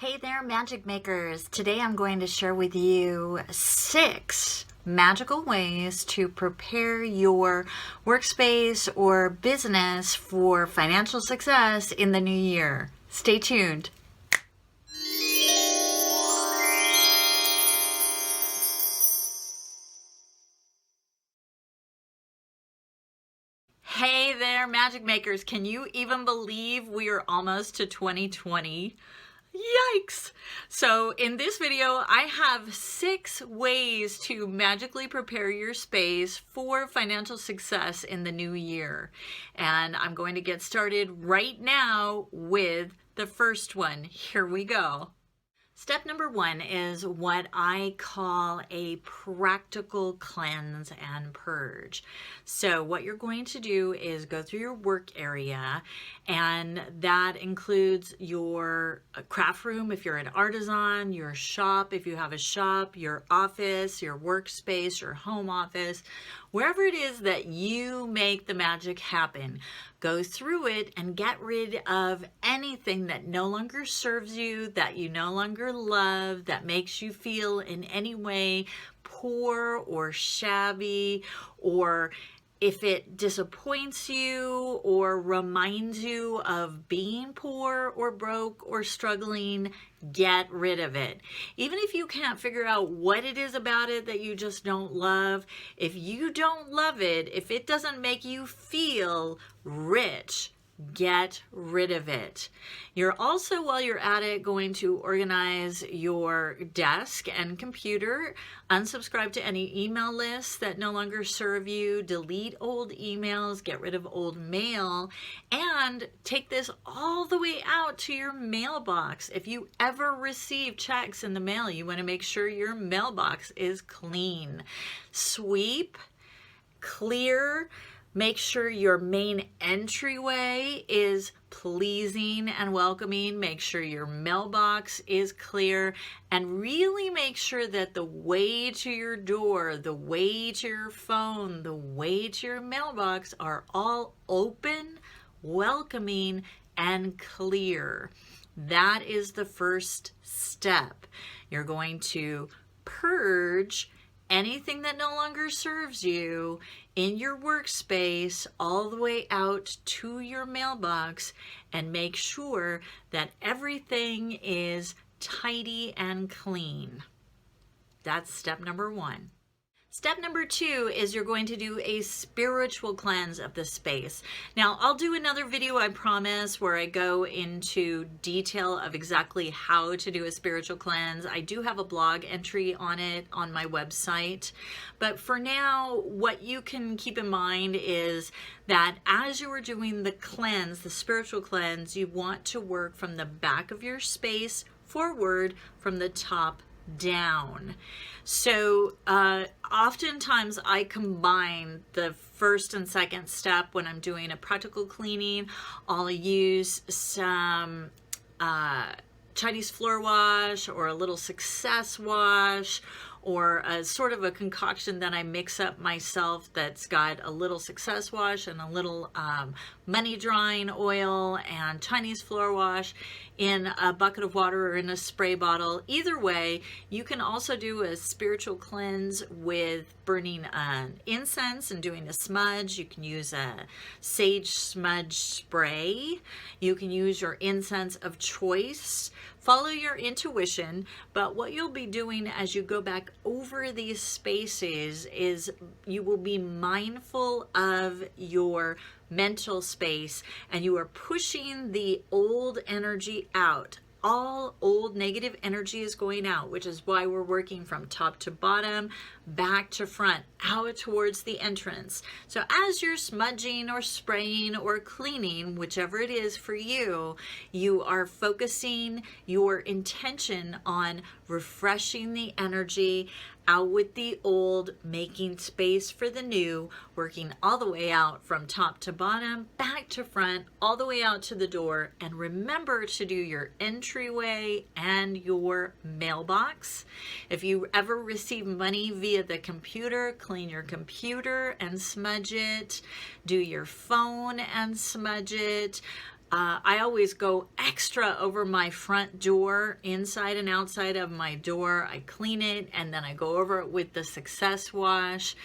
Hey there, magic makers. Today I'm going to share with you 6 magical ways to prepare your workspace or business for financial success in the new year. Stay tuned. Hey there, magic makers. Can you even believe we are almost to 2020? Yikes! So in this video, I have 6 ways to magically prepare your space for financial success in the new year. And I'm going to get started right now with the first one. Here we go. Step number 1 is what I call a practical cleanse and purge. So what you're going to do is go through your work area, and that includes your craft room if you're an artisan, your shop if you have a shop, your office, your workspace, your home office, wherever it is that you make the magic happen. Go through it and get rid of anything that no longer serves you, that you no longer love, that makes you feel in any way poor or shabby, or if it disappoints you or reminds you of being poor or broke or struggling, get rid of it. Even if you can't figure out what it is about it that you just don't love, if you don't love it, if it doesn't make you feel rich, get rid of it. You're also, while you're at it, going to organize your desk and computer, unsubscribe to any email lists that no longer serve you, delete old emails, get rid of old mail, and take this all the way out to your mailbox. If you ever receive checks in the mail, you want to make sure your mailbox is clean. Sweep, clear. Make sure your main entryway is pleasing and welcoming. Make sure your mailbox is clear, and really make sure that the way to your door, the way to your phone, the way to your mailbox are all open, welcoming, and clear. That is the first step. You're going to purge anything that no longer serves you in your workspace all the way out to your mailbox, and make sure that everything is tidy and clean. That's step number 1. Step number 2 is you're going to do a spiritual cleanse of the space. Now, I'll do another video, I promise, where I go into detail of exactly how to do a spiritual cleanse. I do have a blog entry on it on my website. But for now, what you can keep in mind is that as you are doing the cleanse, the spiritual cleanse, you want to work from the back of your space forward, from the top down. So oftentimes I combine the first and second step when I'm doing a practical cleaning. I'll use some Chinese floor wash or a little success wash, or a sort of a concoction that I mix up myself that's got a little success wash and a little money drying oil and Chinese floor wash in a bucket of water or in a spray bottle. Either way, you can also do a spiritual cleanse with burning incense and doing a smudge. You can use a sage smudge spray. You can use your incense of choice. Follow your intuition, but what you'll be doing as you go back over these spaces is you will be mindful of your mental space, and you are pushing the old energy out. All old negative energy is going out, which is why we're working from top to bottom, back to front, out towards the entrance. So as you're smudging or spraying or cleaning, whichever it is for you, you are focusing your intention on refreshing the energy, out with the old, making space for the new, working all the way out from top to bottom, back to front, all the way out to the door. And remember to do your entryway and your mailbox. If you ever receive money via the computer, clean your computer and smudge it. Do your phone and smudge it. I always go extra over my front door, inside and outside of my door. I clean it and then I go over it with the Success Wash.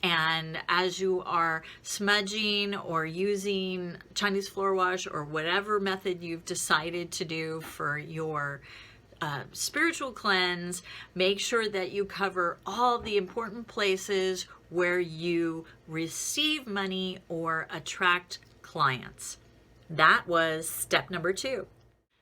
And as you are smudging or using Chinese floor wash or whatever method you've decided to do for your spiritual cleanse, make sure that you cover all the important places where you receive money or attract clients. That was step number 2.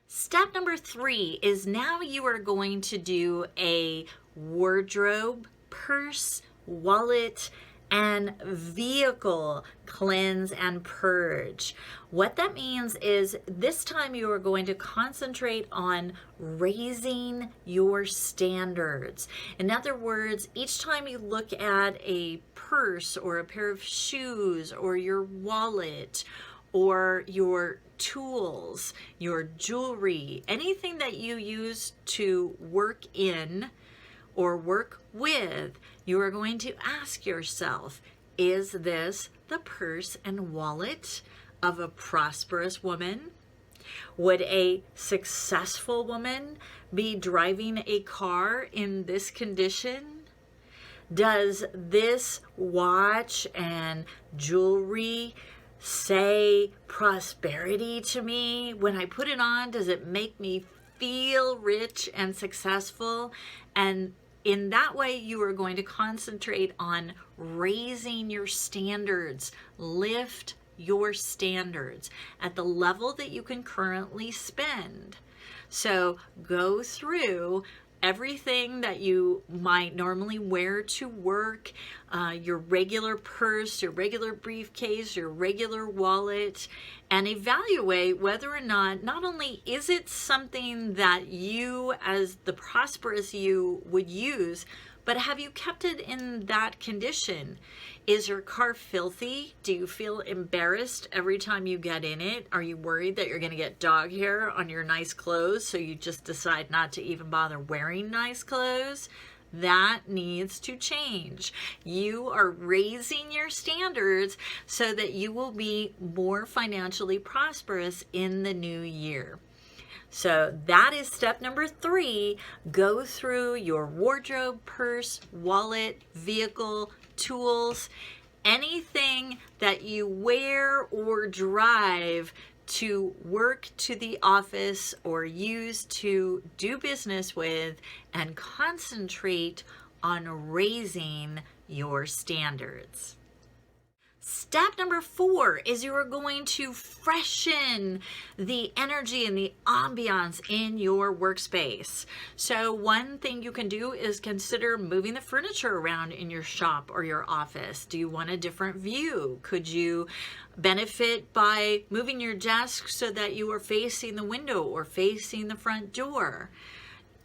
Step number 3 is now you are going to do a wardrobe, purse, wallet, and vehicle cleanse and purge. What that means is this time you are going to concentrate on raising your standards. In other words, each time you look at a purse or a pair of shoes or your wallet or your tools, your jewelry, anything that you use to work in or work with, you are going to ask yourself, is this the purse and wallet of a prosperous woman? Would a successful woman be driving a car in this condition? Does this watch and jewelry say prosperity to me? When I put it on, does it make me feel rich and successful? And in that way, you are going to concentrate on raising your standards, lift your standards at the level that you can currently spend. So go through everything that you might normally wear to work, your regular purse, your regular briefcase, your regular wallet, and evaluate whether or not only is it something that you as the prosperous you would use, but have you kept it in that condition? Is your car filthy? Do you feel embarrassed every time you get in it? Are you worried that you're going to get dog hair on your nice clothes, so you just decide not to even bother wearing nice clothes? That needs to change. You are raising your standards so that you will be more financially prosperous in the new year. So that is step number 3. Go through your wardrobe, purse, wallet, vehicle, tools, anything that you wear or drive to work to the office or use to do business with, and concentrate on raising your standards. Step number 4 is you are going to freshen the energy and the ambiance in your workspace. So one thing you can do is consider moving the furniture around in your shop or your office. Do you want a different view? Could you benefit by moving your desk so that you are facing the window or facing the front door?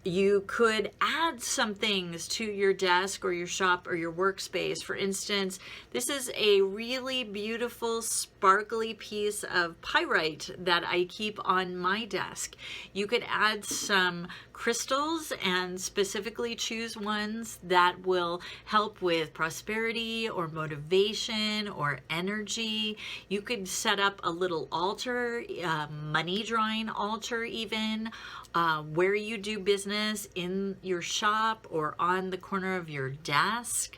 You could add some things to your desk or your shop or your workspace. For instance, this is a really beautiful sparkly piece of pyrite that I keep on my desk. You could add some crystals and specifically choose ones that will help with prosperity or motivation or energy. You could set up a little altar, money drawing altar even, where you do business in your shop or on the corner of your desk.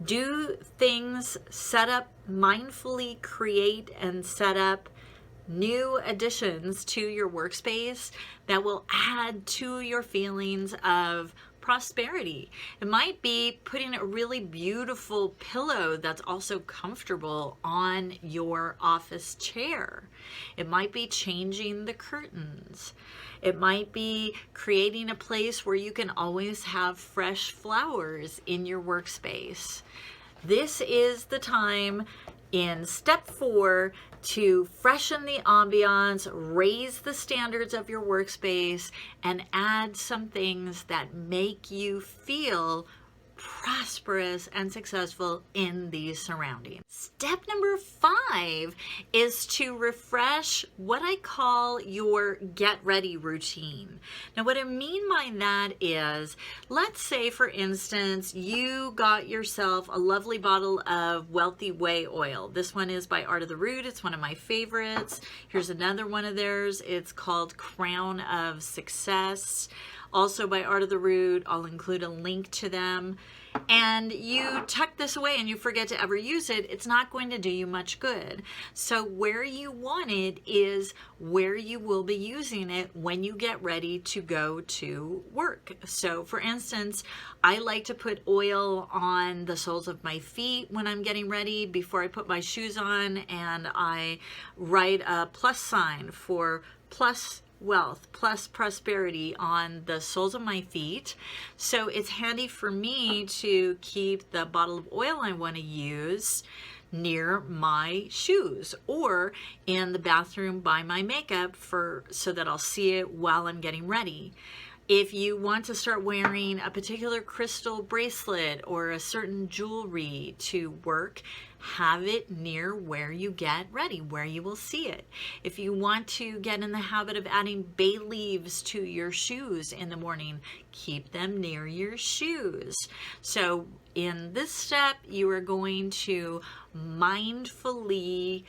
Do things, set up, mindfully create and set up new additions to your workspace that will add to your feelings of prosperity. It might be putting a really beautiful pillow that's also comfortable on your office chair. It might be changing the curtains. It might be creating a place where you can always have fresh flowers in your workspace. This is the time in step 4 to freshen the ambiance, raise the standards of your workspace, and add some things that make you feel prosperous and successful in these surroundings. Step number 5 is to refresh what I call your get ready routine. Now, what I mean by that is, let's say for instance, you got yourself a lovely bottle of Wealthy Way oil. This one is by Art of the Root. It's one of my favorites. Here's another one of theirs. It's called Crown of Success, also by Art of the Root. I'll include a link to them. And you tuck this away and you forget to ever use it, it's not going to do you much good. So where you want it is where you will be using it when you get ready to go to work. So for instance, I like to put oil on the soles of my feet when I'm getting ready before I put my shoes on, and I write a plus sign for plus wealth plus prosperity on the soles of my feet. So it's handy for me to keep the bottle of oil I want to use near my shoes or in the bathroom by my makeup so that I'll see it while I'm getting ready. If you want to start wearing a particular crystal bracelet or a certain jewelry to work, have it near where you get ready, where you will see it. If you want to get in the habit of adding bay leaves to your shoes in the morning, keep them near your shoes. So in this step, you are going to mindfully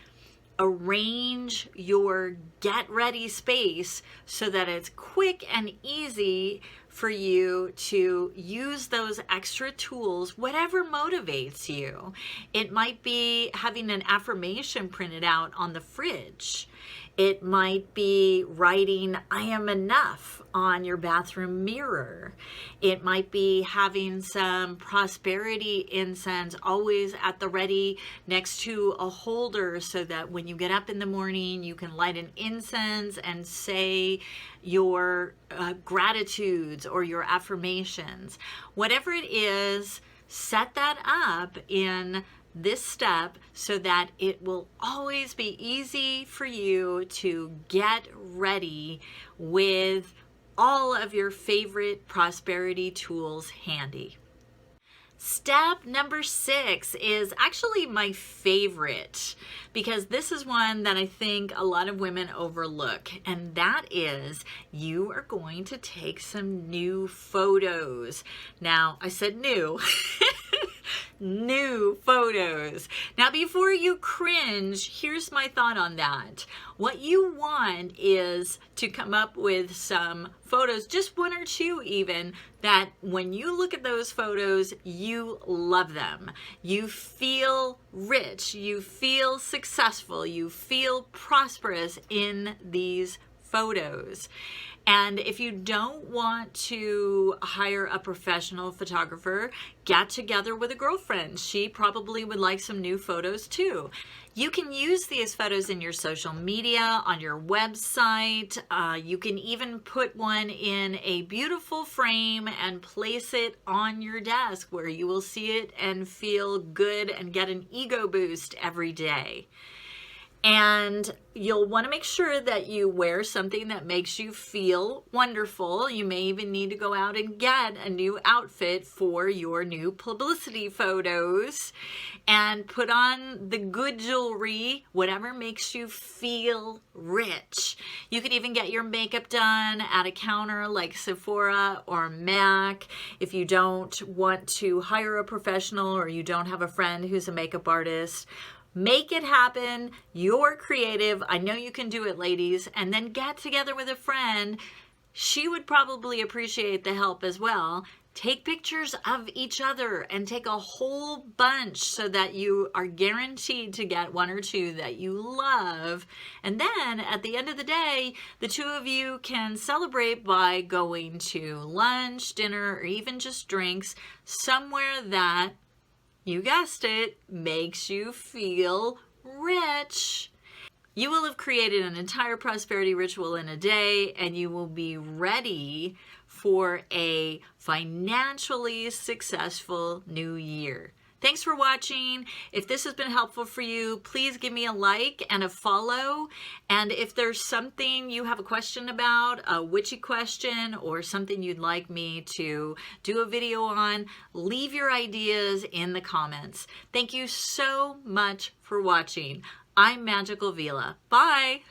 arrange your get ready space so that it's quick and easy for you to use those extra tools, whatever motivates you. It might be having an affirmation printed out on the fridge. It might be writing "I am enough" on your bathroom mirror. It might be having some prosperity incense always at the ready next to a holder so that when you get up in the morning, you can light an incense and say your gratitudes or your affirmations. Whatever it is, set that up in this step so that it will always be easy for you to get ready with all of your favorite prosperity tools handy. Step number 6 is actually my favorite because this is one that I think a lot of women overlook, and that is you are going to take some new photos. Now, I said new. New photos. Now, before you cringe, here's my thought on that. What you want is to come up with some photos, just one or two even, that when you look at those photos, you love them. You feel rich, you feel successful, you feel prosperous in these photos. And if you don't want to hire a professional photographer, get together with a girlfriend. She probably would like some new photos too. You can use these photos in your social media, on your website. You can even put one in a beautiful frame and place it on your desk where you will see it and feel good and get an ego boost every day. And you'll want to make sure that you wear something that makes you feel wonderful. You may even need to go out and get a new outfit for your new publicity photos and put on the good jewelry, whatever makes you feel rich. You could even get your makeup done at a counter like Sephora or MAC. If you don't want to hire a professional or you don't have a friend who's a makeup artist, make it happen. You're creative. I know you can do it, ladies. And then get together with a friend. She would probably appreciate the help as well. Take pictures of each other and take a whole bunch so that you are guaranteed to get one or two that you love. And then at the end of the day, the two of you can celebrate by going to lunch, dinner, or even just drinks somewhere that, you guessed it, makes you feel rich. You will have created an entire prosperity ritual in a day, and you will be ready for a financially successful new year. Thanks for watching. If this has been helpful for you, please give me a like and a follow. And if there's something you have a question about, a witchy question, or something you'd like me to do a video on, leave your ideas in the comments. Thank you so much for watching. I'm Magical Veela. Bye.